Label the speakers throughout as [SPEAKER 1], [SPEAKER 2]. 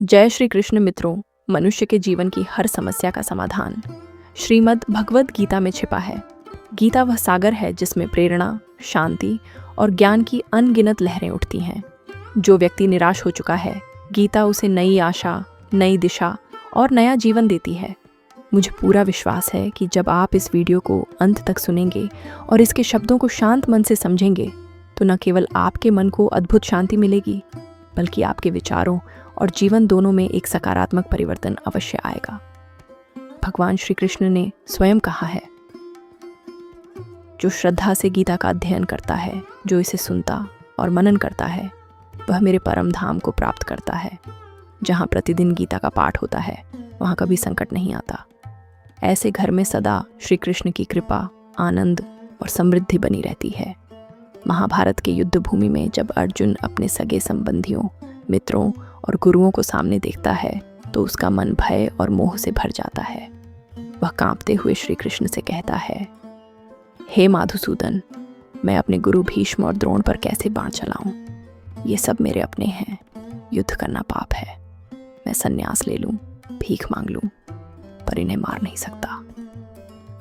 [SPEAKER 1] जय श्री कृष्ण मित्रों। मनुष्य के जीवन की हर समस्या का समाधान श्रीमद् भगवद गीता में छिपा है। गीता वह सागर है जिसमें प्रेरणा, शांति और ज्ञान की अनगिनत लहरें उठती हैं। जो व्यक्ति निराश हो चुका है, गीता उसे नई आशा, नई दिशा और नया जीवन देती है। मुझे पूरा विश्वास है कि जब आप इस वीडियो को अंत तक सुनेंगे और इसके शब्दों को शांत मन से समझेंगे, तो न केवल आपके मन को अद्भुत शांति मिलेगी, बल्कि आपके विचारों और जीवन दोनों में एक सकारात्मक परिवर्तन अवश्य आएगा। भगवान श्री कृष्ण ने स्वयं कहा है, जो श्रद्धा से गीता का अध्ययन करता है, जो इसे सुनता और मनन करता है, वह मेरे परम धाम को प्राप्त करता है। जहाँ प्रतिदिन गीता का पाठ होता है, वहाँ कभी संकट नहीं आता। ऐसे घर में सदा श्री कृष्ण की कृपा, आनंद और समृद्धि बनी रहती है। महाभारत के युद्ध भूमि में जब अर्जुन अपने सगे संबंधियों, मित्रों और गुरुओं को सामने देखता है, तो उसका मन भय और मोह से भर जाता है। वह कांपते हुए श्री कृष्ण से कहता है, हे माधुसूदन, मैं अपने गुरु भीष्म और द्रोण पर कैसे बाण चलाऊं? ये सब मेरे अपने हैं। युद्ध करना पाप है। मैं संन्यास ले लूं, भीख मांग लूं, पर इन्हें मार नहीं सकता।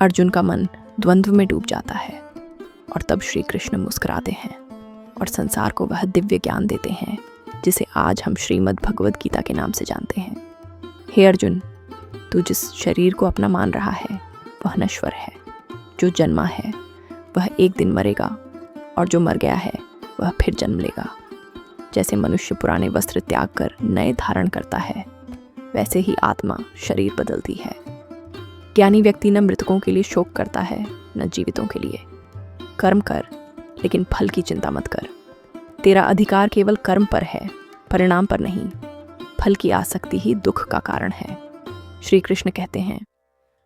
[SPEAKER 1] अर्जुन का मन द्वंद्व में डूब जाता है, और तब श्री कृष्ण मुस्कुराते हैं और संसार को वह दिव्य ज्ञान देते हैं जिसे आज हम श्रीमद् भगवद गीता के नाम से जानते हैं। हे अर्जुन, तू जिस शरीर को अपना मान रहा है, वह नश्वर है। जो जन्मा है वह एक दिन मरेगा, और जो मर गया है वह फिर जन्म लेगा। जैसे मनुष्य पुराने वस्त्र त्याग कर नए धारण करता है, वैसे ही आत्मा शरीर बदलती है। ज्ञानी व्यक्ति न मृतकों के लिए शोक करता है, न जीवितों के लिए। कर्म कर, लेकिन फल की चिंता मत कर। तेरा अधिकार केवल कर्म पर है, परिणाम पर नहीं। फल की आसक्ति ही दुख का कारण है। श्री कृष्ण कहते हैं,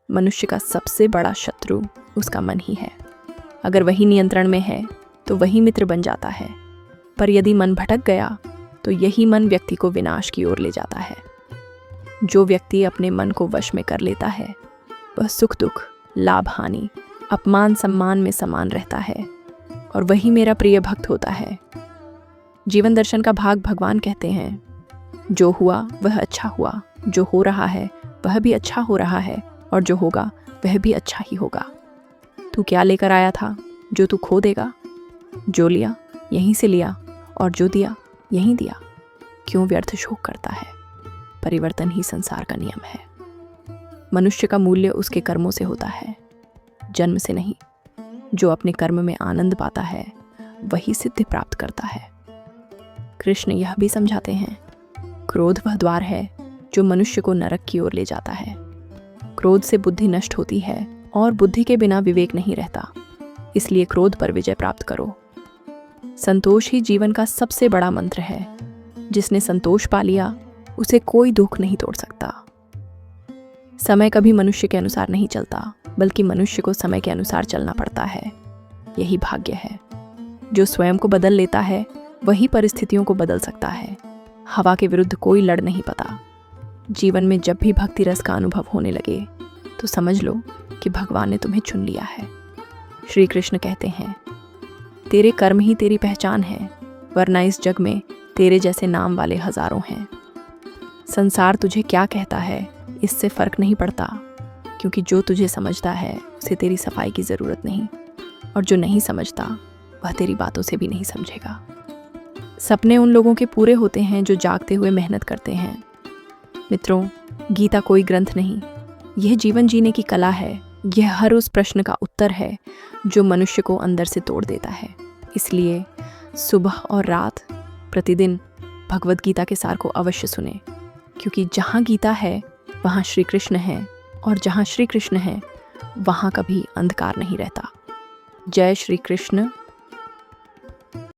[SPEAKER 1] मनुष्य का सबसे बड़ा शत्रु उसका मन ही है। अगर वही नियंत्रण में है तो वही मित्र बन जाता है, पर यदि मन भटक गया तो यही मन व्यक्ति को विनाश की ओर ले जाता है। जो व्यक्ति अपने मन को वश में कर लेता है, वह सुख दुख, लाभ हानि, अपमान सम्मान में समान रहता है, और वही मेरा प्रिय भक्त होता है। जीवन दर्शन का भाग भगवान कहते हैं, जो हुआ वह अच्छा हुआ, जो हो रहा है वह भी अच्छा हो रहा है, और जो होगा वह भी अच्छा ही होगा। तू क्या लेकर आया था जो तू खो देगा? जो लिया यहीं से लिया, और जो दिया यहीं दिया। क्यों व्यर्थ शोक करता है? परिवर्तन ही संसार का नियम है। मनुष्य का मूल्य उसके कर्मों से होता है, जन्म से नहीं। जो अपने कर्म में आनंद पाता है, वही सिद्धि प्राप्त करता है। कृष्ण यह भी समझाते हैं, क्रोध वह द्वार है जो मनुष्य को नरक की ओर ले जाता है। क्रोध से बुद्धि नष्ट होती है, और बुद्धि के बिना विवेक नहीं रहता। इसलिए क्रोध पर विजय प्राप्त करो। संतोष ही जीवन का सबसे बड़ा मंत्र है। जिसने संतोष पा लिया, उसे कोई दुख नहीं तोड़ सकता। समय कभी मनुष्य के अनुसार नहीं चलता, बल्कि मनुष्य को समय के अनुसार चलना पड़ता है। यही भाग्य है। जो स्वयं को बदल लेता है, वही परिस्थितियों को बदल सकता है। हवा के विरुद्ध कोई लड़ नहीं पाता। जीवन में जब भी भक्ति रस का अनुभव होने लगे, तो समझ लो कि भगवान ने तुम्हें चुन लिया है। श्री कृष्ण कहते हैं, तेरे कर्म ही तेरी पहचान है, वरना इस जग में तेरे जैसे नाम वाले हजारों हैं। संसार तुझे क्या कहता है, इससे फर्क नहीं पड़ता, क्योंकि जो तुझे समझता है उसे तेरी सफाई की ज़रूरत नहीं, और जो नहीं समझता वह तेरी बातों से भी नहीं समझेगा। सपने उन लोगों के पूरे होते हैं जो जागते हुए मेहनत करते हैं। मित्रों, गीता कोई ग्रंथ नहीं, यह जीवन जीने की कला है। यह हर उस प्रश्न का उत्तर है जो मनुष्य को अंदर से तोड़ देता है। इसलिए सुबह और रात प्रतिदिन भगवद गीता के सार को अवश्य सुने, क्योंकि जहाँ गीता है वहाँ श्री कृष्ण है, और जहाँ श्री कृष्ण है वहाँ कभी अंधकार नहीं रहता। जय श्री कृष्ण।